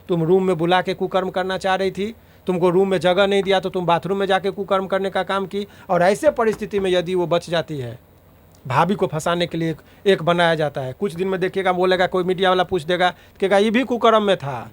तुम रूम में बुला के कुकर्म करना चाह रही थी, तुमको रूम में जगह नहीं दिया तो तुम बाथरूम में जाके कुकर्म करने का काम की। और ऐसे परिस्थिति में यदि वो बच जाती है, भाभी को फंसाने के लिए एक बनाया जाता है। कुछ दिन में देखिएगा, बोलेगा कोई मीडिया वाला पूछ देगा, कहेगा ये भी कुकर्म में था,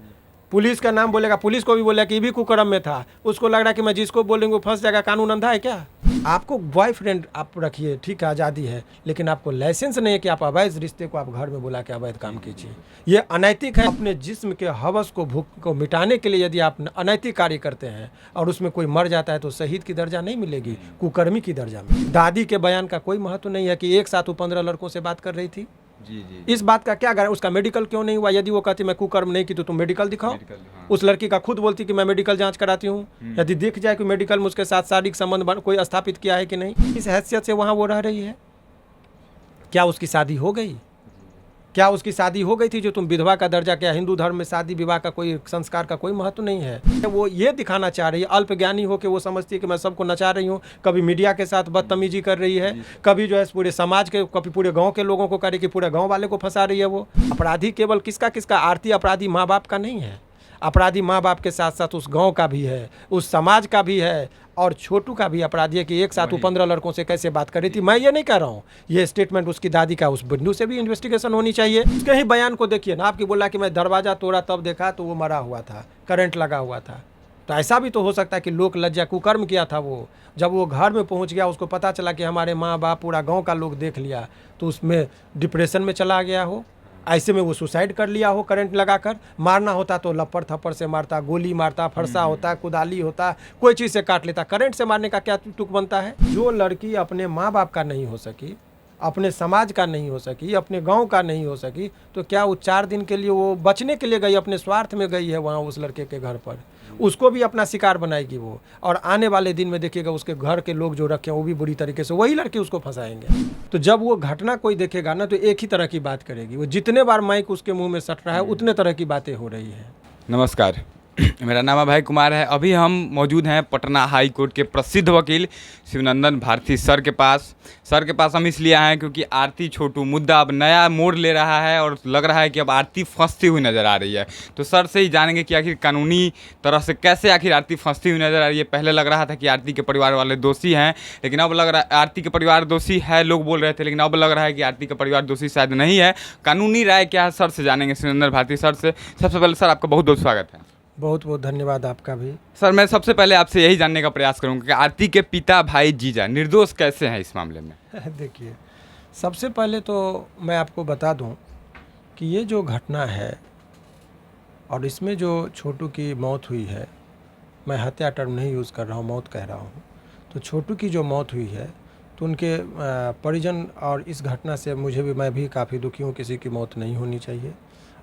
पुलिस का नाम बोलेगा, पुलिस को भी बोलेगा कि ये भी कुकर्म में था। उसको लग रहा है कि मैं जिसको बोलेंगे वो फंस जाएगा। कानून अंधा है क्या? आपको बॉयफ्रेंड आप रखिए, ठीक है, आज़ादी है, लेकिन आपको लाइसेंस नहीं है कि आप अवैध रिश्ते को आप घर में बुला के अवैध काम कीजिए। ये अनैतिक है। अपने जिस्म के हवस को, भूख को मिटाने के लिए यदि आप अनैतिक कार्य करते हैं और उसमें कोई मर जाता है तो शहीद की दर्जा नहीं मिलेगी, कुकर्मी की दर्जा में। दादी के बयान का कोई महत्व नहीं है कि एक साथ वो 15 लड़कों से बात कर रही थी। जी। इस बात का क्या गारंटी? उसका मेडिकल क्यों नहीं हुआ? यदि वो कहती मैं कुकर्म नहीं की तो तुम मेडिकल दिखाओ। हाँ। उस लड़की का खुद बोलती कि मैं मेडिकल जांच कराती हूँ। यदि दिख जाए कि मेडिकल में उसके साथ शारीरिक संबंध कोई स्थापित किया है कि नहीं, इस हैसियत से वहाँ वो रह रही है। क्या उसकी शादी हो गई? क्या उसकी शादी हो गई थी? जो तुम विधवा का दर्जा, क्या हिंदू धर्म में शादी विवाह का कोई संस्कार का कोई महत्व नहीं है? वो ये दिखाना चाह रही है, अल्पज्ञानी हो के वो समझती है कि मैं सबको नचा रही हूँ। कभी मीडिया के साथ बदतमीजी कर रही है, कभी जो है पूरे समाज के, कभी पूरे गांव के लोगों को कर रही, कि पूरे गांव वाले को फंसा रही है। वो अपराधी केवल किसका किसका? आरती अपराधी माँ बाप का नहीं है, अपराधी माँ बाप के साथ साथ उस गांव का भी है, उस समाज का भी है, और छोटू का भी अपराधी है कि एक साथ वो 15 लड़कों से कैसे बात कर रही थी। मैं ये नहीं कह रहा हूँ, ये स्टेटमेंट उसकी दादी का, उस बिंदु से भी इन्वेस्टिगेशन होनी चाहिए। उसके ही बयान को देखिए ना, आपकी बोला कि मैं दरवाज़ा तोड़ा तब देखा तो वो मरा हुआ था, करंट लगा हुआ था। तो ऐसा भी तो हो सकता है कि लोक लज्जा, कुकर्म किया था वो। जब वो घर में पहुंच गया, उसको पता चला कि हमारे माँ बाप, पूरा गांव का लोग देख लिया, तो उसमें डिप्रेशन में चला गया हो। ऐसे में वो सुसाइड कर लिया हो करंट लगाकर। मारना होता तो लपड़ थप्पड़ से मारता, गोली मारता, फरसा होता, कुदाली होता, कोई चीज़ से काट लेता। करंट से मारने का क्या तुक बनता है? जो लड़की अपने माँ बाप का नहीं हो सकी, अपने समाज का नहीं हो सकी, अपने गांव का नहीं हो सकी, तो क्या वो 4 दिन के लिए वो बचने के लिए गई, अपने स्वार्थ में गई है वहाँ उस लड़के के घर पर? उसको भी अपना शिकार बनाएगी वो। और आने वाले दिन में देखिएगा उसके घर के लोग जो रखे हैं वो भी बुरी तरीके से वही लड़की उसको फंसाएंगे। तो जब वो घटना कोई देखेगा ना, तो एक ही तरह की बात करेगी वो। जितने बार माइक उसके मुंह में सट रहा है उतने तरह की बातें हो रही है। नमस्कार, मेरा नाम अभय कुमार है। अभी हम मौजूद हैं पटना हाई कोर्ट के प्रसिद्ध वकील शिवनंदन भारती सर के पास। हम इसलिए आए हैं क्योंकि आरती छोटू मुद्दा अब नया मोड़ ले रहा है और लग रहा है कि अब आरती फंसती हुई नज़र आ रही है। तो सर से ही जानेंगे कि आखिर कानूनी तरह से कैसे आखिर आरती फंसती हुई नज़र आ रही है। पहले लग रहा था कि आरती के परिवार वाले दोषी हैं, लेकिन अब लग रहा है आरती के परिवार दोषी है, लोग बोल रहे थे, लेकिन अब लग रहा है कि आरती का परिवार दोषी शायद नहीं है। कानूनी राय क्या है, सर से जानेंगे, शिवनंदन भारती सर से। सबसे पहले सर आपका बहुत बहुत स्वागत है। बहुत बहुत धन्यवाद आपका भी। सर मैं सबसे पहले आपसे यही जानने का प्रयास करूंगा कि आरती के पिता भाई जीजा निर्दोष कैसे हैं इस मामले में? देखिए, सबसे पहले तो मैं आपको बता दूं कि ये जो घटना है और इसमें जो छोटू की मौत हुई है, मैं हत्या टर्म नहीं यूज़ कर रहा हूँ, मौत कह रहा हूँ। तो छोटू की जो मौत हुई है तो उनके परिजन और इस घटना से मैं भी काफ़ी दुखी हूँ। किसी की मौत नहीं होनी चाहिए,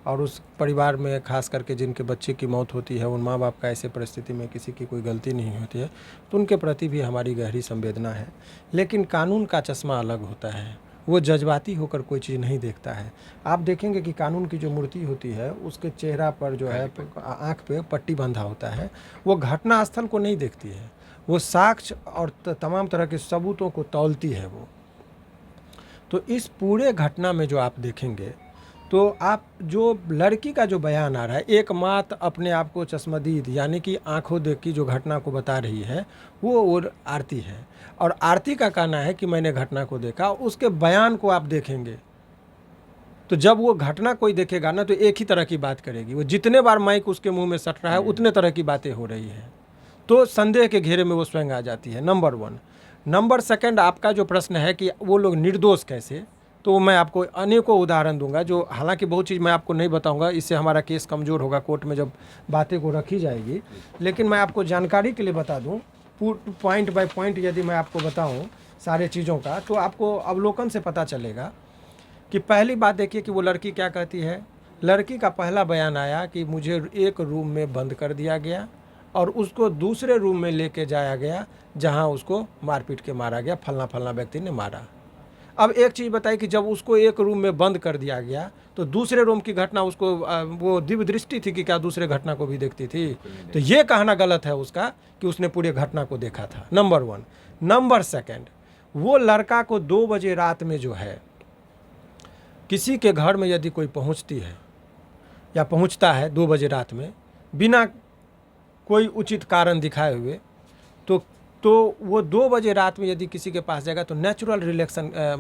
और उस परिवार में खास करके जिनके बच्चे की मौत होती है, उन माँ बाप का ऐसे परिस्थिति में किसी की कोई गलती नहीं होती है, तो उनके प्रति भी हमारी गहरी संवेदना है। लेकिन कानून का चश्मा अलग होता है, वो जज्बाती होकर कोई चीज़ नहीं देखता है। आप देखेंगे कि कानून की जो मूर्ति होती है उसके चेहरा पर जो है, आँख पे पट्टी बंधा होता है, वो घटना स्थल को नहीं देखती है, वो साक्ष्य और तमाम तरह के सबूतों को तौलती है वो। तो इस पूरे घटना में जो आप देखेंगे, तो आप जो लड़की का जो बयान आ रहा है, एक मात अपने आप को चश्मदीद यानी कि आंखों देख की जो घटना को बता रही है, वो और आरती है। और आरती का कहना है कि मैंने घटना को देखा। उसके बयान को आप देखेंगे तो जब वो घटना कोई देखेगा ना, तो एक ही तरह की बात करेगी वो। जितने बार माइक उसके मुंह में सट रहा है उतने तरह की बातें हो रही है, तो संदेह के घेरे में वो स्वयं आ जाती है। नंबर 1। नंबर 2, आपका जो प्रश्न है कि वो लोग निर्दोष कैसे, तो मैं आपको अनेकों उदाहरण दूंगा, जो हालांकि बहुत चीज़ मैं आपको नहीं बताऊंगा, इससे हमारा केस कमज़ोर होगा कोर्ट में जब बातें को रखी जाएगी। लेकिन मैं आपको जानकारी के लिए बता दूं, पॉइंट बाय पॉइंट यदि मैं आपको बताऊं सारे चीज़ों का, तो आपको अवलोकन से पता चलेगा कि पहली बात देखिए कि वो लड़की क्या कहती है। लड़की का पहला बयान आया कि मुझे एक रूम में बंद कर दिया गया और उसको दूसरे रूम में लेके जाया गया जहाँ उसको मारपीट के मारा गया, फलना फलना व्यक्ति ने मारा। अब एक चीज़ बताई कि जब उसको एक रूम में बंद कर दिया गया तो दूसरे रूम की घटना उसको वो दिव्य दृष्टि थी कि क्या दूसरे घटना को भी देखती थी? तो ये कहना गलत है उसका कि उसने पूरे घटना को देखा था। नंबर 1। नंबर 2, वो लड़का को 2 बजे रात में जो है किसी के घर में यदि कोई पहुंचती है या पहुंचता है 2 बजे रात में बिना कोई उचित कारण दिखाए हुए, तो वो 2 बजे रात में यदि किसी के पास जाएगा तो नेचुरल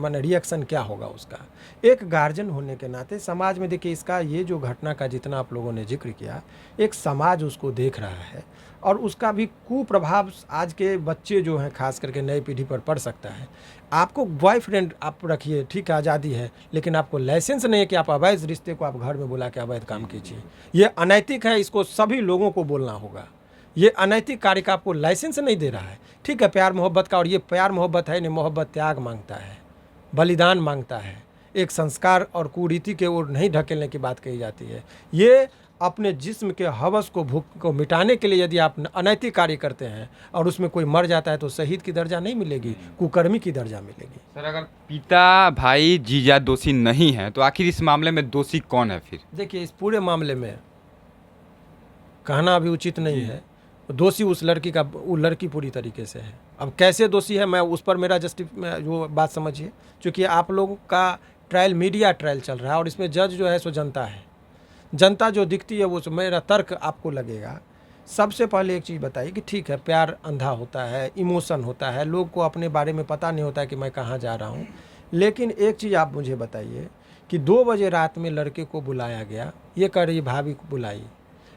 माने रिएक्शन क्या होगा उसका। एक गार्जियन होने के नाते समाज में देखिए, इसका ये जो घटना का जितना आप लोगों ने जिक्र किया, एक समाज उसको देख रहा है और उसका भी कुप्रभाव आज के बच्चे जो हैं खास करके नई पीढ़ी पर पड़ सकता है। आपको बॉयफ्रेंड आप रखिए, ठीक है, आज़ादी है, लेकिन आपको लाइसेंस नहीं है कि आप अवैध रिश्ते को आप घर में बुला के अवैध काम कीजिए। ये अनैतिक है, इसको सभी लोगों को बोलना होगा। ये अनैतिक कार्य का आपको लाइसेंस नहीं दे रहा है। ठीक है, प्यार मोहब्बत का, और ये प्यार मोहब्बत है नहीं, मोहब्बत त्याग मांगता है, बलिदान मांगता है, एक संस्कार और कुरीति के ओर नहीं ढकेलने की बात कही जाती है। ये अपने जिस्म के हवस को, भूख को मिटाने के लिए यदि आप अनैतिक कार्य करते हैं और उसमें कोई मर जाता है तो शहीद की दर्जा नहीं मिलेगी, कुकर्मी की दर्जा मिलेगी। सर, अगर पिता, भाई, जीजा दोषी नहीं है तो आखिर इस मामले में दोषी कौन है फिर? देखिए, इस पूरे मामले में कहना अभी उचित नहीं है। दोषी उस लड़की का, वो लड़की पूरी तरीके से है। अब कैसे दोषी है, मैं उस पर मेरा जो बात समझिए, क्योंकि आप लोगों का ट्रायल मीडिया ट्रायल चल रहा है और इसमें जज जो है सो जनता है। जनता जो दिखती है वो मेरा तर्क आपको लगेगा। सबसे पहले एक चीज़ बताइए कि ठीक है, प्यार अंधा होता है, इमोशन होता है, लोग को अपने बारे में पता नहीं होता है कि मैं कहाँ जा रहा हूँ। लेकिन एक चीज़ आप मुझे बताइए कि 2 बजे रात में लड़के को बुलाया गया, ये कह रही भाभी को बुलाई,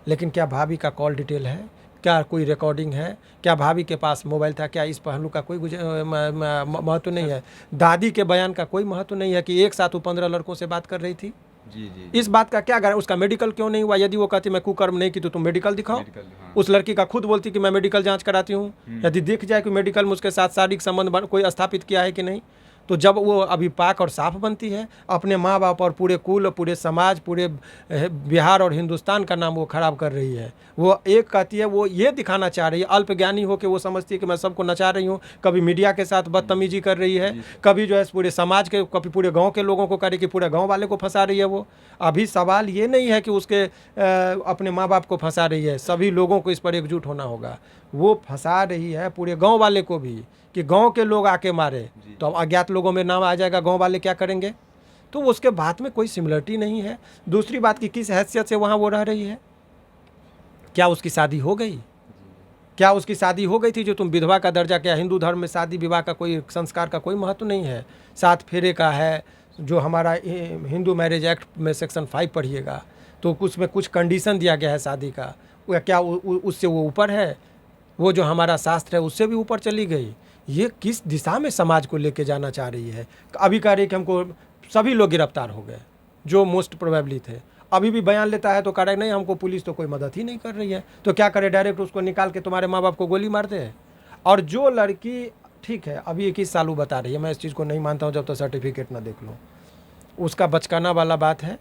लेकिन क्या भाभी का कॉल डिटेल है? क्या कोई रिकॉर्डिंग है? क्या भाभी के पास मोबाइल था? क्या इस पहलू का कोई महत्व नहीं है? दादी के बयान का कोई महत्व नहीं है कि एक साथ वो 15 लड़कों से बात कर रही थी? जी। इस बात का क्या गारंटी? उसका मेडिकल क्यों नहीं हुआ? यदि वो कहती मैं कुकर्म नहीं की तो तुम मेडिकल दिखाओ। हाँ। उस लड़की का खुद बोलती कि मैं मेडिकल जांच कराती हूँ। यदि दिख जाए कि मेडिकल में उसके साथ शारीरिक संबंध कोई स्थापित किया है कि नहीं, तो जब वो अभी पाक और साफ बनती है, अपने माँ बाप और पूरे कुल, पूरे समाज, पूरे बिहार और हिंदुस्तान का नाम वो खराब कर रही है। वो एक कहती है, वो ये दिखाना चाह रही है, अल्पज्ञानी हो के वो समझती है कि मैं सबको नचा रही हूँ। कभी मीडिया के साथ बदतमीजी कर रही है, कभी जो है पूरे समाज के, कभी पूरे गांव के लोगों को करे कि पूरे गांव वाले को फंसा रही है वो। अभी सवाल ये नहीं है कि उसके अपने माँ बाप को फंसा रही है, सभी लोगों को इस पर एकजुट होना होगा। वो फंसा रही है पूरे गाँव वाले को भी, कि गांव के लोग आके मारे तो अब अज्ञात लोगों में नाम आ जाएगा, गांव वाले क्या करेंगे? तो उसके बात में कोई सिमिलरिटी नहीं है। दूसरी बात कि किस हैसियत से वहाँ वो रह रही है, क्या उसकी शादी हो गई? क्या उसकी शादी हो गई थी जो तुम विधवा का दर्जा? क्या हिंदू धर्म में शादी विवाह का कोई संस्कार का कोई महत्व नहीं है? 7 फेरे का है जो हमारा हिंदू मैरिज एक्ट में सेक्शन 5 पढ़िएगा तो उसमें कुछ कंडीशन दिया गया है शादी का। क्या उससे वो ऊपर है? वो जो हमारा शास्त्र है उससे भी ऊपर चली गई। ये किस दिशा में समाज को लेके जाना चाह रही है? अभी कह रही कि हमको सभी लोग गिरफ्तार हो गए जो मोस्ट प्रोबेबली थे, अभी भी बयान लेता है तो कह रहे नहीं हमको पुलिस तो कोई मदद ही नहीं कर रही है। तो क्या करे, डायरेक्ट उसको निकाल के तुम्हारे माँ बाप को गोली मारते हैं। और जो लड़की, ठीक है, अभी 21 साल बता रही है, मैं इस चीज़ को नहीं मानता हूँ जब तक सर्टिफिकेट ना देख लूँ, उसका बचकाना वाला बात है।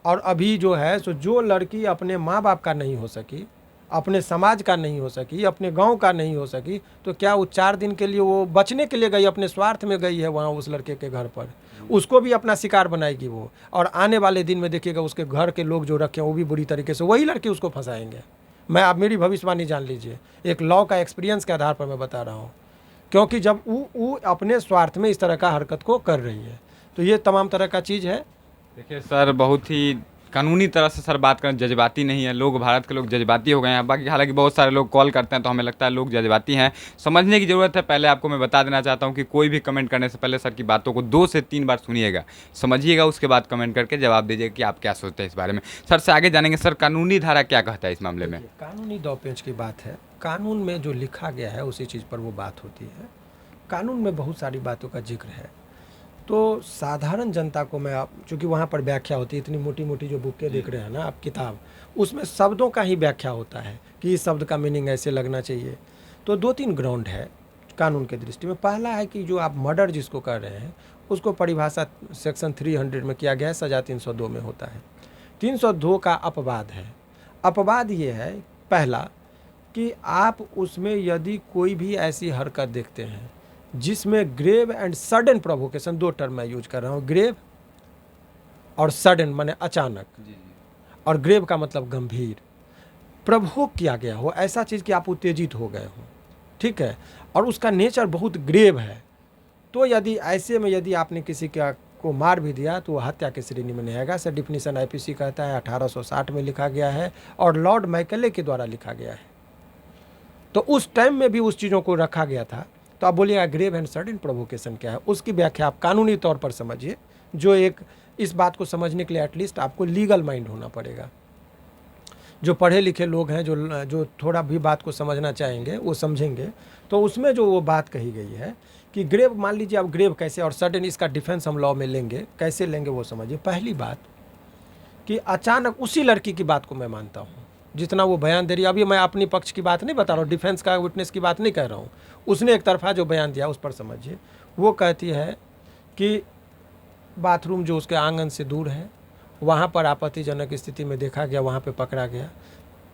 और अभी जो है सो जो लड़की अपने माँ बाप का नहीं हो सकी, अपने समाज का नहीं हो सकी, अपने गांव का नहीं हो सकी, तो क्या वो 4 दिन के लिए वो बचने के लिए गई, अपने स्वार्थ में गई है वहाँ उस लड़के के घर पर? उसको भी अपना शिकार बनाएगी वो। और आने वाले दिन में देखिएगा उसके घर के लोग जो रखे हैं वो भी बुरी तरीके से वही लड़की उसको फंसाएंगे। मैं, आप मेरी भविष्यवाणी जान लीजिए, एक लॉ का एक्सपीरियंस के आधार पर मैं बता रहा हूँ। क्योंकि जब वो अपने स्वार्थ में इस तरह का हरकत को कर रही है, तो ये तमाम तरह का चीज़ है। देखिए सर, बहुत ही कानूनी तरह से सर बात करें, जज्बाती नहीं है लोग, भारत के लोग जज्बाती हो गए हैं। बाकी हालांकि बहुत सारे लोग कॉल करते हैं तो हमें लगता है लोग जज्बाती हैं, समझने की ज़रूरत है। पहले आपको मैं बता देना चाहता हूं कि कोई भी कमेंट करने से पहले सर की बातों को 2 से 3 बार सुनिएगा, समझिएगा, उसके बाद कमेंट करके जवाब दीजिएगा कि आप क्या सोचते हैं इस बारे में। सर से आगे जानेंगे, सर कानूनी धारा क्या कहता है इस मामले में? कानूनी दौपेच की बात है, कानून में जो लिखा गया है उसी चीज़ पर वो बात होती है। कानून में बहुत सारी बातों का जिक्र है, तो साधारण जनता को मैं, आप चूँकि वहाँ पर व्याख्या होती है, इतनी मोटी मोटी जो बुकें देख रहे हैं ना आप किताब, उसमें शब्दों का ही व्याख्या होता है कि इस शब्द का मीनिंग ऐसे लगना चाहिए। तो 2-3 ग्राउंड है कानून के दृष्टि में। पहला है कि जो आप मर्डर जिसको कर रहे हैं उसको परिभाषा सेक्शन 300 में किया गया है, सज़ा 302 में होता है। 302 का अपवाद है। अपवाद ये है, पहला कि आप उसमें यदि कोई भी ऐसी हरकत देखते हैं जिसमें grave and sudden provocation, 2 term मैं यूज कर रहा हूँ, ग्रेव और सडन माने अचानक, और ग्रेव का मतलब गंभीर, प्रवोक किया गया हो, ऐसा चीज़ कि आप उत्तेजित हो गए हो, ठीक है, और उसका नेचर बहुत ग्रेव है, तो यदि ऐसे में यदि आपने किसी का को मार भी दिया तो वो हत्या की श्रेणी में नहीं आएगा। ऐसा डिफिनीशन आईपीसी कहता है, 1860 में लिखा गया है और लॉर्ड मैकेले के द्वारा लिखा गया है। तो उस टाइम में भी उस चीज़ों को रखा गया था। तो आप बोलिएगा ग्रेव एंड सडन प्रोवोकेशन क्या है, उसकी व्याख्या आप कानूनी तौर पर समझिए, जो एक इस बात को समझने के लिए एटलीस्ट आपको लीगल माइंड होना पड़ेगा। जो पढ़े लिखे लोग हैं, जो थोड़ा भी बात को समझना चाहेंगे वो समझेंगे। तो उसमें जो वो बात कही गई है कि ग्रेव, मान लीजिए आप ग्रेव कैसे और सडन, इसका डिफेंस हम लॉ में लेंगे, कैसे लेंगे वो समझिए। पहली बात कि अचानक उसी लड़की की बात को मैं मानता हूँ जितना वो बयान दे रही है। अभी मैं अपनी पक्ष की बात नहीं बता रहा हूँ, डिफेंस का विटनेस की बात नहीं कह रहा हूँ। उसने एक तरफा जो बयान दिया उस पर समझिए। वो कहती है कि बाथरूम जो उसके आंगन से दूर है वहाँ पर आपत्तिजनक स्थिति में देखा गया, वहाँ पे पकड़ा गया।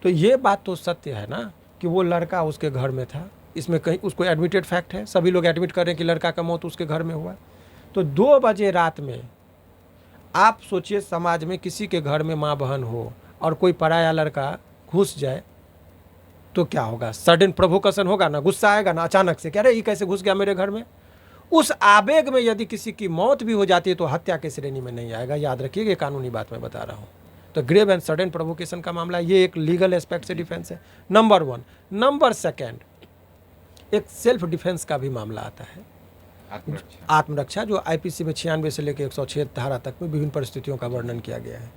तो ये बात तो सत्य है ना कि वो लड़का उसके घर में था। इसमें कहीं उसको एडमिटेड फैक्ट है, सभी लोग एडमिट कर रहे हैं कि लड़का का मौत उसके घर में हुआ। तो 2 बजे रात में आप सोचिए, समाज में किसी के घर में माँ बहन हो और कोई पराया लड़का घुस जाए तो क्या होगा? सडन प्रोवोकेशन होगा ना, गुस्सा आएगा ना अचानक से, क्या रे ये कैसे घुस गया मेरे घर में। उस आवेग में यदि किसी की मौत भी हो जाती है तो हत्या की श्रेणी में नहीं आएगा। याद रखिए, ये कानूनी बात मैं बता रहा हूँ। तो ग्रेव एंड सडन प्रोवोकेशन का मामला, ये एक लीगल एस्पेक्ट से डिफेंस है, नंबर 1। नंबर 2, एक सेल्फ डिफेंस का भी मामला आता है, आत्मरक्षा, जो आईपीसी में 96 से लेकर 106 धारा तक में विभिन्न परिस्थितियों का वर्णन किया गया है।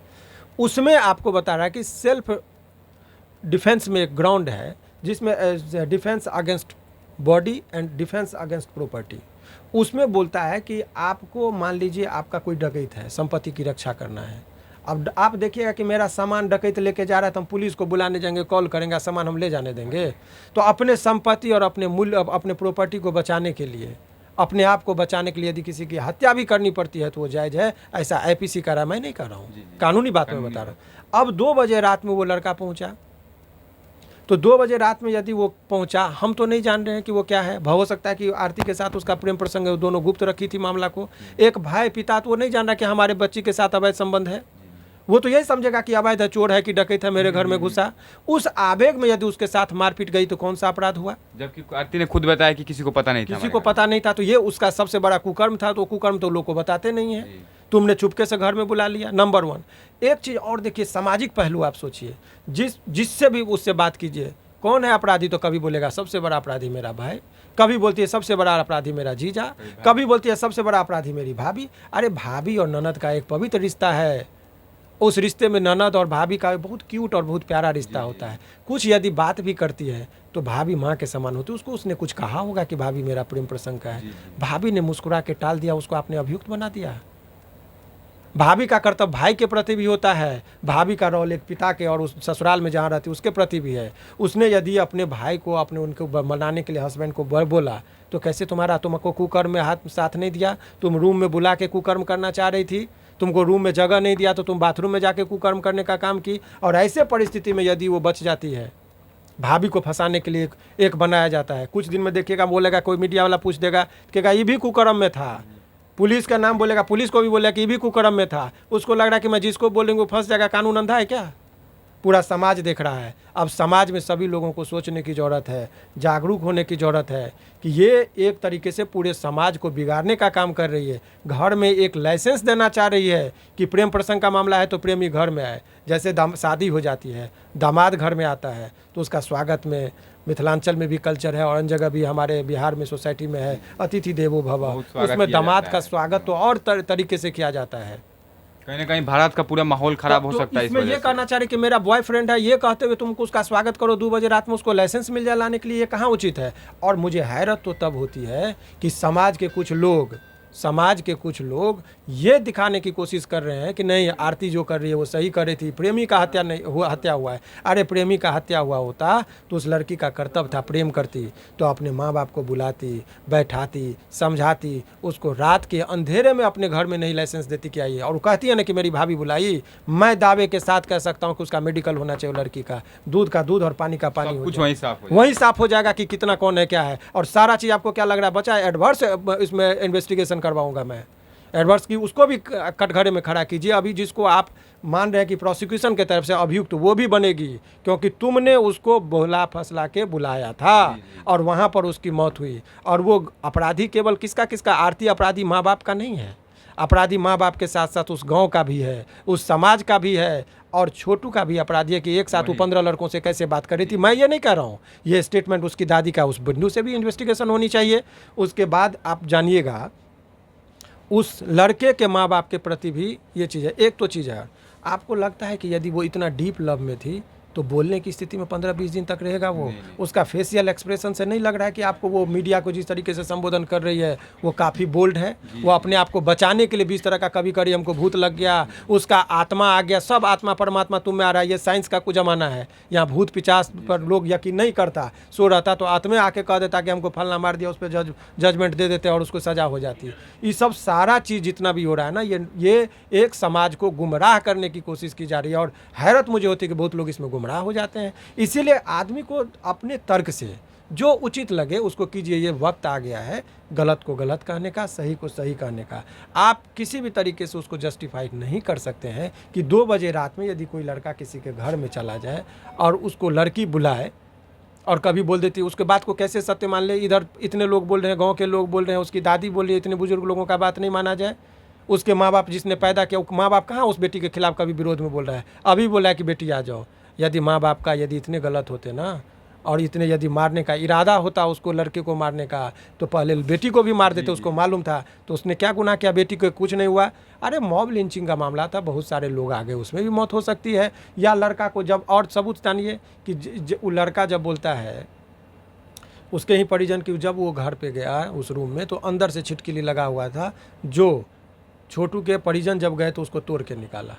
उसमें आपको बता रहा है कि सेल्फ डिफेंस में एक ग्राउंड है जिसमें defence against body and defence against property. उसमें बोलता है कि आपको, मान लीजिए आपका कोई डकैत है, संपत्ति की रक्षा करना है। अब आप देखिएगा कि मेरा सामान डकैत लेके जा रहा है तो हम पुलिस को बुलाने जाएंगे, कॉल करेंगे, सामान हम ले जाने देंगे? तो अपने संपत्ति और अपने मूल्य, अपने प्रॉपर्टी को बचाने के लिए, अपने आप को बचाने के लिए यदि किसी की हत्या भी करनी पड़ती है तो वो जायज़ है। ऐसा आईपीसी कर रहा है, मैं नहीं कर रहा हूँ, कानूनी बात मैं बता रहा हूँ। अब 2 बजे रात में वो लड़का पहुँचा, तो 2 बजे रात में यदि वो पहुंचा, हम तो नहीं जान रहे हैं कि वो क्या है। हो सकता है कि आरती के साथ उसका प्रेम प्रसंग है, वो दोनों गुप्त रखी थी मामला को। एक भाई पिता तो वो नहीं जान रहा कि हमारे बच्ची के साथ अवैध संबंध है, वो तो यही समझेगा कि अवैध है, चोर है, कि डकैत है, मेरे घर में घुसा। उस आवेग में यदि उसके साथ मारपीट गई तो कौन सा अपराध हुआ? जबकि आरती ने खुद बताया कि किसी को पता नहीं था, किसी को पता नहीं था। तो ये उसका सबसे बड़ा कुकर्म था। तो कुकर्म तो लोग को बताते नहीं है, तुमने चुपके से घर में बुला लिया, नंबर 1। एक चीज़ और देखिए, सामाजिक पहलू आप सोचिए, जिससे भी उससे बात कीजिए, कौन है अपराधी, तो कभी बोलेगा सबसे बड़ा अपराधी मेरा भाई, कभी बोलती है सबसे बड़ा अपराधी मेरा जीजा, कभी बोलती है सबसे बड़ा अपराधी मेरी भाभी। अरे भाभी और ननद का एक पवित्र रिश्ता है। उस रिश्ते में ननद और भाभी का बहुत क्यूट और बहुत प्यारा रिश्ता होता है। कुछ यदि बात भी करती है तो भाभी माँ के समान होती है। उसको उसने कुछ कहा होगा कि भाभी मेरा प्रेम प्रसंग का है, भाभी ने मुस्कुरा के टाल दिया, उसको आपने अभियुक्त बना दिया। भाभी का कर्तव्य भाई के प्रति भी होता है, भाभी का रोल एक पिता के और उस ससुराल में जहाँ रहती है उसके प्रति भी है। उसने यदि अपने भाई को, अपने उनको मनाने के लिए हस्बैंड को बोला तो कैसे तुमको कुकर्म में हाथ साथ नहीं दिया? तुम रूम में बुला के कुकर्म करना चाह रही थी, तुमको रूम में जगह नहीं दिया तो तुम बाथरूम में जाके कुकर्म करने का काम की। और ऐसे परिस्थिति में यदि वो बच जाती है, भाभी को फंसाने के लिए एक बनाया जाता है। कुछ दिन में देखिएगा, बोलेगा कोई मीडिया वाला पूछ देगा, कहेगा ये भी कुकर्म में था, पुलिस का नाम बोलेगा, पुलिस को भी बोलेगा कि ये भी कुकर्म में था। उसको लग रहा है कि मैं जिसको बोलेंगे वो फंस जाएगा। कानून अंधा है क्या? पूरा समाज देख रहा है। अब समाज में सभी लोगों को सोचने की ज़रूरत है, जागरूक होने की ज़रूरत है कि ये एक तरीके से पूरे समाज को बिगाड़ने का काम कर रही है। घर में एक लाइसेंस देना चाह रही है कि प्रेम प्रसंग का मामला है तो प्रेमी घर में आए। जैसे शादी हो जाती है, दामाद घर में आता है तो उसका स्वागत में मिथिलांचल में भी कल्चर है और अन्य जगह भी हमारे बिहार में सोसाइटी में है, अतिथि देवो भव। उसमें दामाद का स्वागत तो और तरीके से किया जाता है। कहीं ना कहीं भारत का पूरा माहौल खराब हो सकता है। इसमें ये कहना चाह रहे कि मेरा बॉयफ्रेंड है, ये कहते हुए तुमको उसका स्वागत करो 2 बजे रात में, उसको लाइसेंस मिल जाए लाने के लिए, ये कहाँ उचित है? और मुझे हैरत तो तब होती है कि समाज के कुछ लोग ये दिखाने की कोशिश कर रहे हैं कि नहीं, आरती जो कर रही है वो सही कर रही थी, प्रेमी का हत्या हुआ है। अरे प्रेमी का हत्या हुआ होता तो उस लड़की का कर्तव्य था, प्रेम करती तो अपने माँ बाप को बुलाती, बैठाती, समझाती, उसको रात के अंधेरे में अपने घर में नहीं लाइसेंस देती कि आइए। और वो कहती है ना कि मेरी भाभी बुलाई, मैं दावे के साथ कह सकता हूँ कि उसका मेडिकल होना चाहिए, लड़की का दूध का दूध और पानी का पानी, कुछ वहीं साफ हो जाएगा कि कितना कौन है क्या है। और सारा चीज़ आपको क्या लग रहा है बचा है? एडवर्स इसमें इन्वेस्टिगेशन करवाऊंगा मैं, एडवर्स की उसको भी कटघरे में खड़ा कीजिए। अभी जिसको आप मान रहे हैं कि प्रोसिक्यूशन के तरफ से अभियुक्त, वो भी बनेगी क्योंकि तुमने उसको बोला फसला के बुलाया था और वहाँ पर उसकी मौत हुई। और वो अपराधी केवल किसका? आरती अपराधी माँ बाप का नहीं है, अपराधी माँ बाप के साथ साथ उस गांव का भी है, उस समाज का भी है, और छोटू का भी अपराधी है कि एक साथ वो 15 लड़कों से कैसे बात कर रही थी। मैं ये नहीं कह रहा हूँ, ये स्टेटमेंट उसकी दादी का, उस बिंदु से भी इन्वेस्टिगेशन होनी चाहिए। उसके बाद आप जानिएगा उस लड़के के माँ बाप के प्रति भी ये चीज़ है। एक तो चीज़ है, आपको लगता है कि यदि वो इतना डीप लव में थी तो बोलने की स्थिति में 15-20 दिन तक रहेगा वो? उसका फेशियल एक्सप्रेशन से नहीं लग रहा है कि आपको वो मीडिया को जिस तरीके से संबोधन कर रही है वो काफ़ी बोल्ड है। वो अपने आप को बचाने के लिए भी इस तरह का कभी कभी हमको भूत लग गया, उसका आत्मा आ गया, सब आत्मा परमात्मा तुम में आ रहा है। ये साइंस का कुछ ज़माना है, यहाँ भूत पिचास पर लोग यकीन नहीं करता। सो रहता तो आत्मा आके कह देता कि हमको फलना मार दिया, उस पर जजमेंट दे देते और उसको सजा हो जाती। ये सब सारा चीज़ जितना भी हो रहा है ना, ये एक समाज को गुमराह करने की कोशिश की जा रही है। और हैरत मुझे होती है कि बहुत लोग इसमें गुमराह हो जाते हैं। इसीलिए आदमी को अपने तर्क से जो उचित लगे उसको कीजिए। ये वक्त आ गया है गलत को गलत कहने का, सही को सही कहने का। आप किसी भी तरीके से उसको जस्टिफाई नहीं कर सकते हैं कि 2 बजे रात में यदि कोई लड़का किसी के घर में चला जाए और उसको लड़की बुलाए और कभी बोल देती है, उसके बात को कैसे सत्य मान ले? इधर इतने लोग बोल रहे हैं, गांव के लोग बोल रहे हैं, उसकी दादी बोल रही है, इतने बुजुर्ग लोगों का बात नहीं माना जाए? उसके माँ बाप जिसने पैदा किया, माँ बाप कहाँ उस बेटी के खिलाफ कभी विरोध में बोल रहा है? अभी बोला है कि बेटी आ जाओ। यदि माँ बाप का यदि इतने गलत होते ना, और इतने यदि मारने का इरादा होता उसको, लड़के को मारने का, तो पहले बेटी को भी मार देते। उसको मालूम था तो उसने क्या गुनाह किया? बेटी को कुछ नहीं हुआ। अरे मॉब लिंचिंग का मामला था, बहुत सारे लोग आ गए, उसमें भी मौत हो सकती है। या लड़का को जब, और सबूत जानिए कि वो लड़का जब बोलता है उसके ही परिजन की, जब वो घर पे गया उस रूम में तो अंदर से छिटकिली लगा हुआ था। जो छोटू के परिजन जब गए तो उसको तोड़ के निकाला।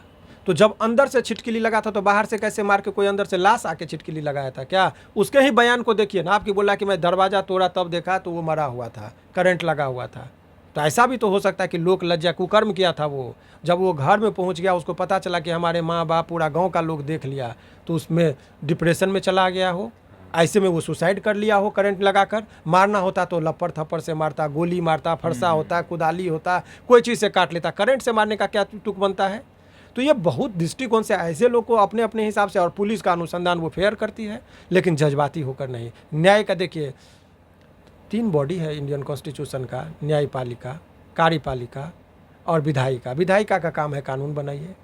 तो जब अंदर से छिटकिली लगा था तो बाहर से कैसे मार के? कोई अंदर से लाश आके छिटकिली लगाया था क्या? उसके ही बयान को देखिए ना, आपकी बोला कि मैं दरवाज़ा तोड़ा तब देखा तो वो मरा हुआ था, करंट लगा हुआ था। तो ऐसा भी तो हो सकता है कि लोक लज्जा कुकर्म किया था वो। जब वो घर में पहुंच गया, उसको पता चला कि हमारे माँ बाप, पूरा गांव का लोग देख लिया, तो उसमें डिप्रेशन में चला गया हो। ऐसे में वो सुसाइड कर लिया हो करंट लगाकर। मारना होता तो लपड़ थप्पड़ से मारता, गोली मारता, फरसा होता, कुदाली होता, कोई चीज़ से काट लेता। करंट से मारने का क्या तुक बनता है? तो ये बहुत दृष्टिकोण से ऐसे लोग को अपने अपने हिसाब से, और पुलिस का अनुसंधान वो फेयर करती है, लेकिन जज्बाती होकर नहीं। न्याय का देखिए, 3 बॉडी है इंडियन कॉन्स्टिट्यूशन का, न्यायपालिका, कार्यपालिका और विधायिका। विधायिका का काम है कानून बनाइए,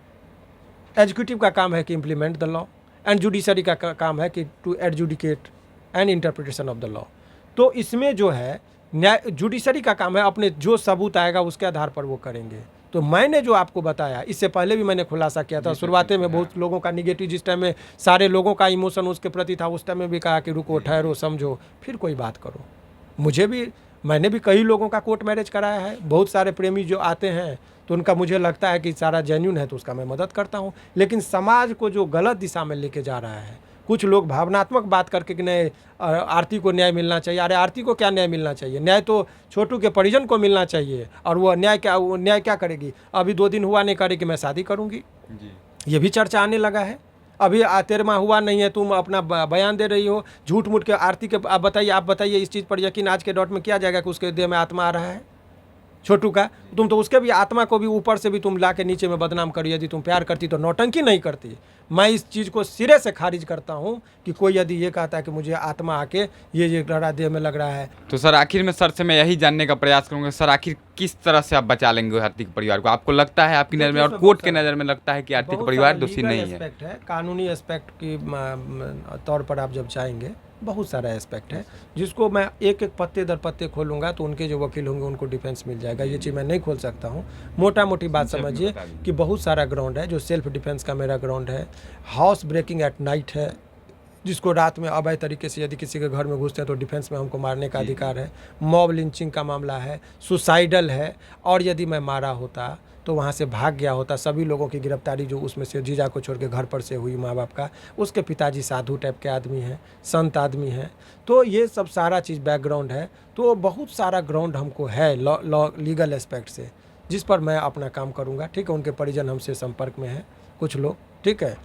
एग्जीक्यूटिव का काम है कि implement the law, and judiciary का काम है कि to adjudicate and interpretation of the law. तो इसमें जो है न्याय, जुडिशरी का काम है अपने जो सबूत आएगा उसके आधार पर वो करेंगे। तो मैंने जो आपको बताया, इससे पहले भी मैंने खुलासा किया था, शुरुआती में बहुत लोगों का निगेटिव, जिस टाइम में सारे लोगों का इमोशन उसके प्रति था, उस टाइम में भी कहा कि रुको, ठहरो, समझो, फिर कोई बात करो। मैंने भी कई लोगों का कोर्ट मैरिज कराया है। बहुत सारे प्रेमी जो आते हैं तो उनका मुझे लगता है कि सारा जेन्युइन है तो उसका मैं मदद करता हूँ। लेकिन समाज को जो गलत दिशा में लेके जा रहा है, कुछ लोग भावनात्मक बात करके कि नहीं आरती को न्याय मिलना चाहिए। अरे आरती को क्या न्याय मिलना चाहिए? न्याय तो छोटू के परिजन को मिलना चाहिए। और वो न्याय क्या करेगी? अभी 2 दिन हुआ नहीं करे कि मैं शादी करूँगी, ये भी चर्चा आने लगा है। अभी 13वां हुआ नहीं है, तुम अपना बयान दे रही हो झूठ मूठ के। आरती के आप बताइए इस चीज़ पर यकीन आज के दौर में किया जाएगा कि उसके देह में आत्मा आ रहा है छोटू का? तुम तो उसके भी आत्मा को भी ऊपर से भी तुम ला के नीचे में बदनाम करो। यदि तुम प्यार करती तो नौटंकी नहीं करती। मैं इस चीज़ को सिरे से खारिज करता हूँ कि कोई यदि ये कहता है कि मुझे आत्मा आके ये लड़ा देह में लग रहा है। तो सर आखिर में सर से मैं यही जानने का प्रयास करूँगा, सर आखिर किस तरह से आप बचा लेंगे आरती के परिवार को? आपको लगता है, आपकी नज़र में और कोर्ट के नज़र में लगता है कि आरती का परिवार दोषी नहीं है? एस्पेक्ट है, कानूनी एस्पेक्ट की तौर पर आप जब चाहेंगे, बहुत सारा एस्पेक्ट है जिसको मैं एक एक पत्ते दर पत्ते खोलूंगा तो उनके जो वकील होंगे उनको डिफेंस मिल जाएगा। ये चीज़ मैं नहीं खोल सकता हूँ। मोटा मोटी बात समझिए कि बहुत सारा ग्राउंड है जो सेल्फ डिफेंस का मेरा ग्राउंड है। हाउस ब्रेकिंग एट नाइट है, जिसको रात में अवैध तरीके से यदि किसी के घर में घुसते हैं तो डिफेंस में हमको मारने का अधिकार है। मॉब लिंचिंग का मामला है, सुसाइडल है। और यदि मैं मारा होता तो वहाँ से भाग गया होता, सभी लोगों की गिरफ्तारी जो उसमें से जीजा को छोड़ के घर पर से हुई, माँ बाप का, उसके पिताजी साधु टाइप के आदमी हैं, संत आदमी हैं। तो ये सब सारा चीज़ बैकग्राउंड है। तो बहुत सारा ग्राउंड हमको है लॉ लीगल एस्पेक्ट से, जिस पर मैं अपना काम करूँगा। ठीक है, उनके परिजन हमसे संपर्क में हैं कुछ लोग। ठीक है,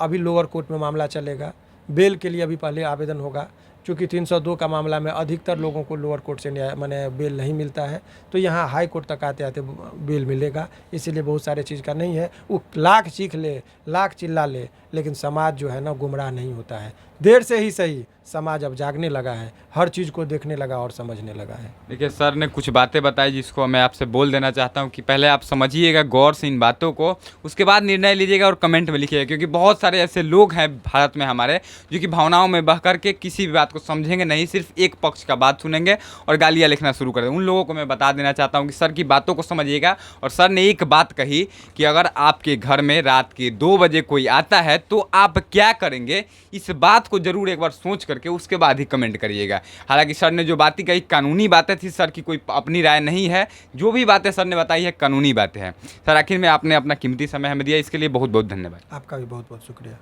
अभी लोअर कोर्ट में मामला चलेगा, बेल के लिए अभी पहले आवेदन होगा। चूँकि 302 का मामला में अधिकतर लोगों को लोअर कोर्ट से न्याय माने बेल नहीं मिलता है, तो यहाँ हाई कोर्ट तक आते आते बेल मिलेगा। इसीलिए बहुत सारे चीज़ का नहीं है, वो लाख चीख ले, लाख चिल्ला ले, लेकिन समाज जो है ना गुमराह नहीं होता है। देर से ही सही समाज अब जागने लगा है, हर चीज़ को देखने लगा और समझने लगा है। देखिए सर ने कुछ बातें बताई जिसको मैं आपसे बोल देना चाहता हूँ कि पहले आप समझिएगा गौर से इन बातों को, उसके बाद निर्णय लीजिएगा और कमेंट में लिखिएगा, क्योंकि बहुत सारे ऐसे लोग हैं भारत में हमारे जो कि भावनाओं में बह करके किसी भी बात को समझेंगे नहीं, सिर्फ एक पक्ष का बात सुनेंगे और गालियाँ लिखना शुरू कर देंगे। उन लोगों को मैं बता देना चाहता हूँ कि सर की बातों को समझिएगा। और सर ने एक बात कही कि अगर आपके घर में रात के 2 बजे कोई आता है तो आप क्या करेंगे, इस बात को जरूर एक बार सोच करके उसके बाद ही कमेंट करिएगा। हालांकि सर ने जो बातें कही कानूनी बातें थी, सर की कोई अपनी राय नहीं है, जो भी बातें सर ने बताई है कानूनी बातें हैं। सर आखिर में आपने अपना कीमती समय हमें दिया, इसके लिए बहुत बहुत धन्यवाद। आपका भी बहुत बहुत शुक्रिया।